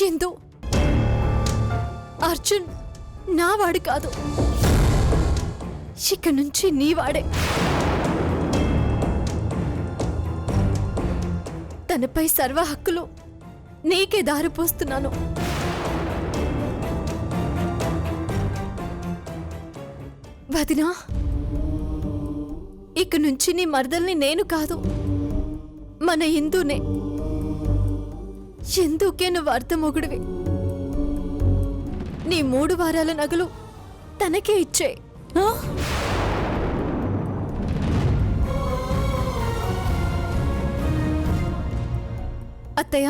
ఎందు అర్జున్ నావాడు కాదు, ఇక నుంచి నీవాడే. తనపై సర్వ హక్కులు నీకే దారిపోస్తున్నాను. వదినా, ఇక నుంచి నీ మరదల్ని నేను కాదు, మన ఇందునే. ఎందుకే నువ్వు అర్థమొగుడివి. నీ 3 వారాల నగలు తనకే ఇచ్చే. అత్తయ్య,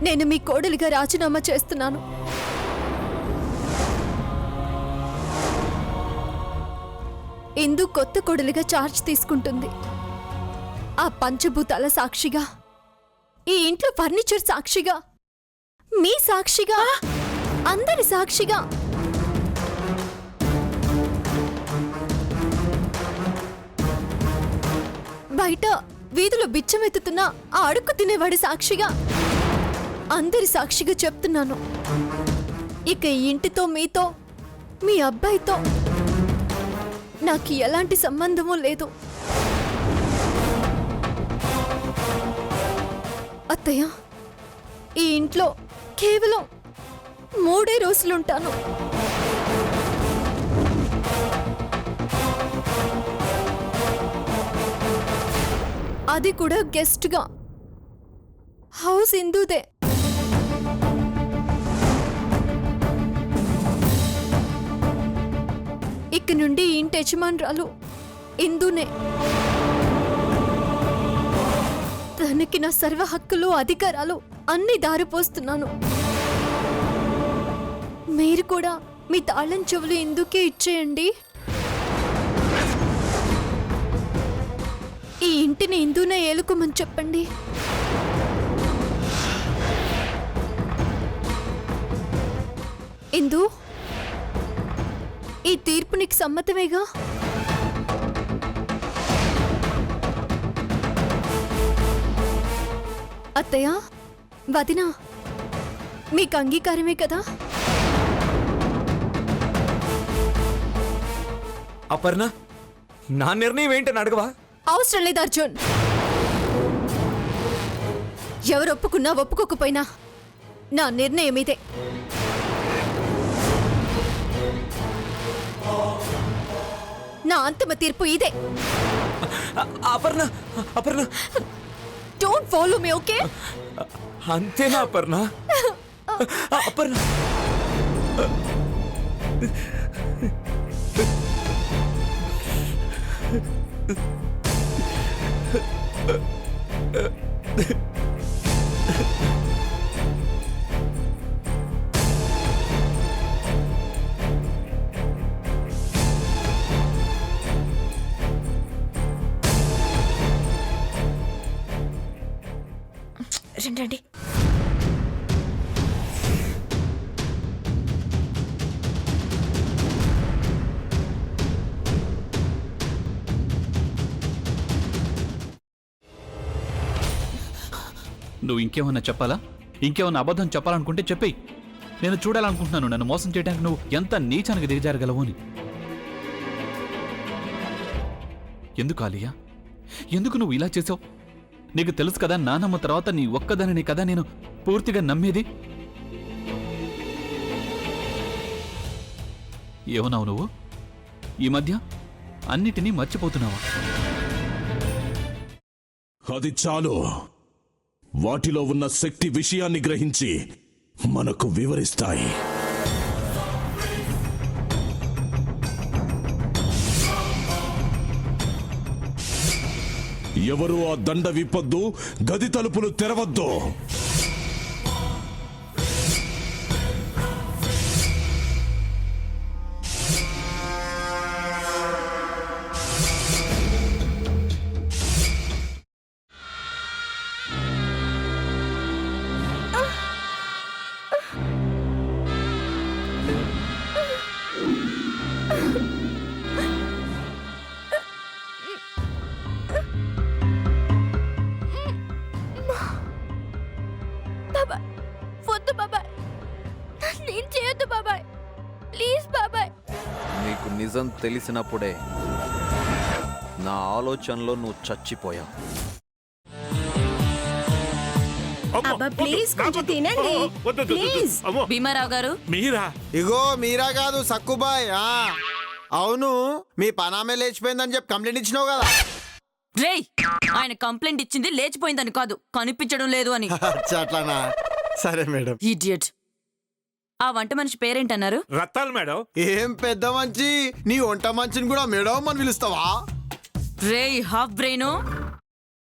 నేను మీ కోడలిగా రాజీనామా చేస్తున్నాను. ఇందు కొత్త కోడలిగా చార్జ్ తీసుకుంటుంది. ఆ పంచభూతాల సాక్షిగా, ఈ ఇంట్లో ఫర్నిచర్ సాక్షిగా, మీ సాక్షిగా, అందరి సాక్షిగా. బయట వీధిలో బిచ్చమెత్తుతున్న ఆ అడుక్కు తినేవాడి సాక్షిగా, అందరి సాక్షిగా చెప్తున్నాను. ఇక ఈ ఇంటితో, మీతో, మీ అబ్బాయితో నాకు ఎలాంటి సంబంధమూ లేదు. అత్తయ్య, ఈ ఇంట్లో కేవలం 3 రోజులుంటాను. అది కూడా గెస్ట్గా. హౌస్ ఇందుదే. ఇక నుండి ఈ ఇంటి యజమానురాలు ఇందునే. తనకి నా సర్వ హక్కులు, అధికారాలు అన్ని దారిపోస్తున్నాను. మీరు కూడా మీ తాళం చెవులు ఇందుకే ఇచ్చేయండి. ఈ ఇంటిని ఇందునే ఏలుకోమని చెప్పండి. ఇందు, ఈ తీర్పు నీకు సమ్మతమేగా? అత్తయ్య, వదినా, మీకు అంగీకారమే కదా? అపర్ణ, నా నిర్ణయం ఏంటని అడగవా? అవసరం లేదు అర్జున్. ఎవరు ఒప్పుకున్నా ఒప్పుకోకపోయినా నా నిర్ణయం ఇదే. నా అంతిమ తీర్పు ఇదే. Aparna, Aparna, don't follow me, okay? అంతేనా అపర్ణ? అపర్ణ, రండి. నువ్వు ఇంకేమన్నా చెప్పాలా? ఇంకేమన్నా అబద్ధం చెప్పాలనుకుంటే చెప్పేయి. నేను చూడాలనుకుంటున్నాను నన్ను మోసం చేయడానికి నువ్వు ఎంత నీచానికి దిగజారగలవు అని. ఎందుకు ఆలియా, ఎందుకు నువ్వు ఇలా చేసావు? నీకు తెలుసు కదా, నానమ్మ తర్వాత నీ ఒక్కదానిని కదా నేను పూర్తిగా నమ్మేది. ఏమన్నావు నువ్వు? ఈ మధ్య అన్నిటినీ మర్చిపోతున్నావా? అది చాలు. వాటిలో ఉన్న శక్తి విషయాన్ని గ్రహించి మనకు వివరిస్తాయి. ఎవరు ఆ దండ విప్పొద్దు, గది తలుపులు తెరవద్దు. బాబాయ్ వద్దు బాబాయ్, నేను చేయొద్దు బాబాయ్, ప్లీజ్ బాబాయ్. నీకు నిజం తెలిసినప్పుడే నా ఆలోచనలో నువ్వు చచ్చిపోయావు. అబ్బా ప్లీజ్ కొంచెం తినండి ప్లీజ్. భీమారావు గారు, మీరా? ఇగో మీరా కాదు సక్కుబాయ్. అవును, మీ పనామే లేచిపోయిందని చెప్పి కంప్లైంట్ ఇచ్చినావు కదా. రేయ్, ఆయన కంప్లైంట్ ఇచ్చింది లేచిపోయిందని కాదు, కనిపించడం లేదు అని. అచ్చా, అట్లానా? సరే మేడం. ఇడియట్. ఆ వంట మనిషి పేరేంటన్నారు? రత్తాలు మేడం. ఏం పెద్ద మంచి, నీ వంట మంచిని కూడా మేడం అని పిలుస్తావా? రేయ్ హాఫ్ బ్రెయిన్,